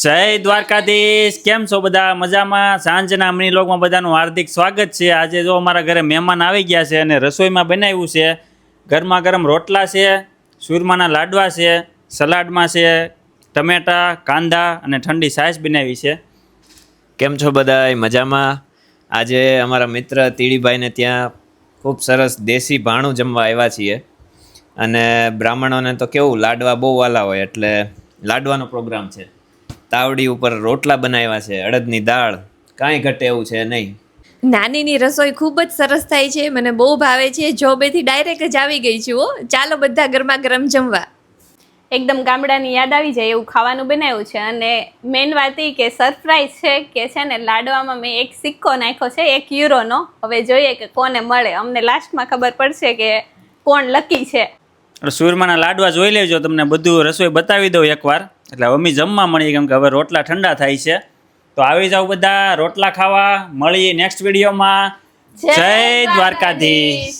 જય દ્વારકાધીશ. કેમ છો બધા? મજામાં? સાંજના અમની લોકમાં બધાનું હાર્દિક સ્વાગત છે. આજે જો અમારા ઘરે મહેમાન આવી ગયા છે અને રસોઈમાં બનાવ્યું છે ગરમા ગરમ રોટલા છે, સુરમાના લાડવા છે, સલાડમાં છે ટમેટા, કાંદા અને ઠંડી છાશ બનાવી છે. કેમ છો બધાય? મજામાં? આજે અમારા મિત્ર તીડીભાઈને ત્યાં ખૂબ સરસ દેશી ભાણું જમવા આવ્યા છીએ. અને બ્રાહ્મણોને તો કેવું લાડવા બહુ વાલા હોય, એટલે લાડવાનો પ્રોગ્રામ છે. તાવડી ઉપર રોટલા બનાવ્યા છે, અડદની દાળ, કાંઈ ઘટે એવું છે નહીં. નાનીની રસોઈ ખૂબ જ સરસ થાય છે, મને બહુ ભાવે છે. જોબેથી ડાયરેક્ટ જ આવી ગઈ છું. ચાલો બધા ગરમા ગરમ જમવા. એકદમ ગામડાની યાદ આવી જાય એવું ખાવાનું બનાવ્યું છે. અને મેન વાત એ કે સરપ્રાઈઝ છે કે છે ને લાડવામાં મેં એક સિક્કો નાખ્યો છે €1નો. હવે જોઈએ કે કોને મળે. અમને લાસ્ટમાં ખબર પડશે કે કોણ લકી છે. સુરમાના લાડવા જોઈ લેજો, તમને બધું રસોઈ બતાવી દઉં એકવાર. એટલે અમે જમવા મળીએ, કેમ કે હવે રોટલા ઠંડા થાય છે. તો આવી જાઓ બધા રોટલા ખાવા. મળીએ નેક્સ્ટ વિડીયોમાં. જય દ્વારકાધીશ.